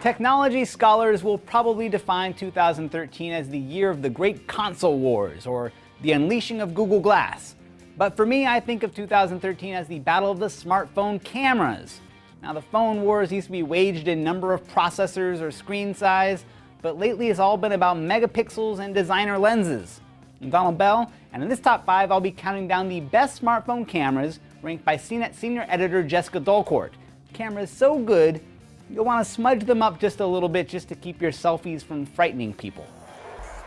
Technology scholars will probably define 2013 as the year of the great console wars, or the unleashing of Google Glass. But for me, I think of 2013 as the battle of the smartphone cameras. Now, the phone wars used to be waged in number of processors or screen size, but lately it's all been about megapixels and designer lenses. I'm Donald Bell, and in this top 5 I'll be counting down the best smartphone cameras ranked by CNET senior editor Jessica Dolcourt. Cameras so good, you'll want to smudge them up just a little bit just to keep your selfies from frightening people.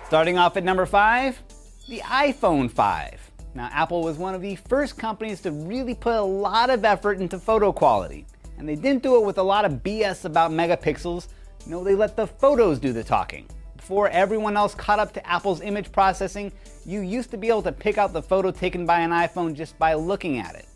Starting off at number 5, the iPhone 5. Now, Apple was one of the first companies to really put a lot of effort into photo quality. And they didn't do it with a lot of BS about megapixels. No, they let the photos do the talking. Before everyone else caught up to Apple's image processing, you used to be able to pick out the photo taken by an iPhone just by looking at it.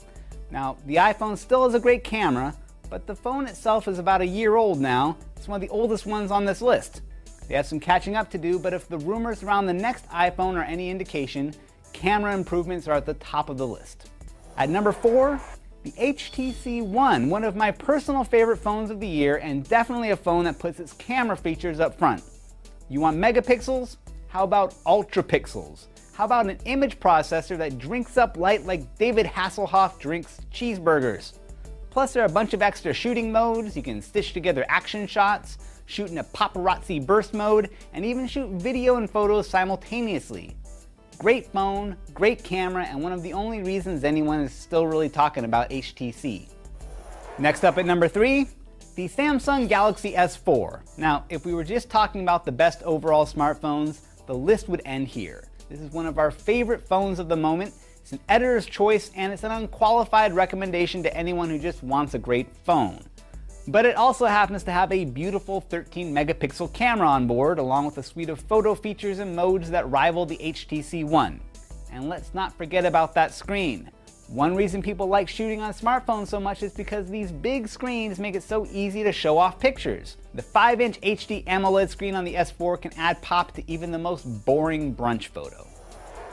Now, the iPhone still has a great camera, but the phone itself is about a year old now. It's one of the oldest ones on this list. They have some catching up to do, but if the rumors around the next iPhone are any indication, camera improvements are at the top of the list. At number 4, the HTC One, one of my personal favorite phones of the year, and definitely a phone that puts its camera features up front. You want megapixels? How about ultra pixels? How about an image processor that drinks up light like David Hasselhoff drinks cheeseburgers? Plus, there are a bunch of extra shooting modes. You can stitch together action shots, shoot in a paparazzi burst mode, and even shoot video and photos simultaneously. Great phone, great camera, and one of the only reasons anyone is still really talking about HTC. Next up at number 3, the Samsung Galaxy S4. Now, if we were just talking about the best overall smartphones, the list would end here. This is one of our favorite phones of the moment. It's an editor's choice, and it's an unqualified recommendation to anyone who just wants a great phone. But it also happens to have a beautiful 13 megapixel camera on board, along with a suite of photo features and modes that rival the HTC One. And let's not forget about that screen. One reason people like shooting on smartphones so much is because these big screens make it so easy to show off pictures. The 5-inch HD AMOLED screen on the S4 can add pop to even the most boring brunch photo.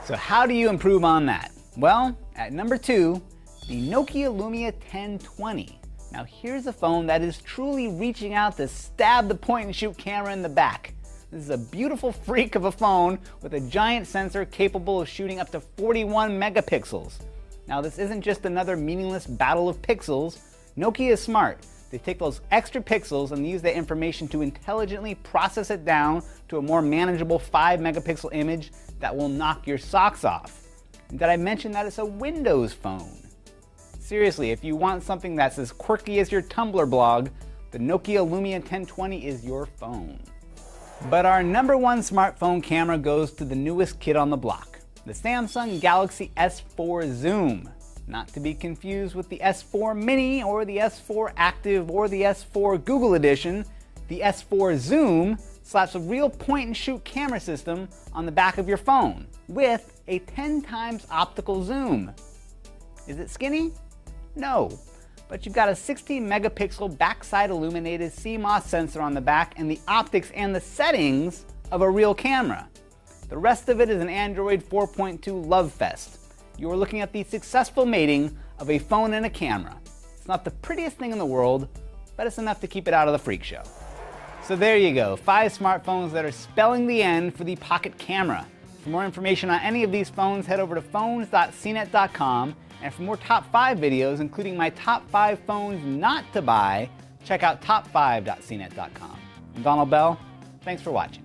So how do you improve on that? Well, at number 2, the Nokia Lumia 1020. Now here's a phone that is truly reaching out to stab the point-and-shoot camera in the back. This is a beautiful freak of a phone with a giant sensor capable of shooting up to 41 megapixels. Now this isn't just another meaningless battle of pixels. Nokia is smart. They take those extra pixels and use that information to intelligently process it down to a more manageable 5 megapixel image that will knock your socks off. And did I mention that it's a Windows phone? Seriously, if you want something that's as quirky as your Tumblr blog, the Nokia Lumia 1020 is your phone. But our number 1 smartphone camera goes to the newest kid on the block, the Samsung Galaxy S4 Zoom. Not to be confused with the S4 Mini or the S4 Active or the S4 Google Edition, the S4 Zoom slaps a real point-and-shoot camera system on the back of your phone with a 10 times optical zoom. Is it skinny? No, but you've got a 16 megapixel backside illuminated CMOS sensor on the back and the optics and the settings of a real camera. The rest of it is an Android 4.2 love fest. You are looking at the successful mating of a phone and a camera. It's not the prettiest thing in the world, but it's enough to keep it out of the freak show. So there you go, 5 smartphones that are spelling the end for the Pocket Camera. For more information on any of these phones, head over to phones.cnet.com. And for more top 5 videos, including my top 5 phones not to buy, check out top5.cnet.com. I'm Donald Bell. Thanks for watching.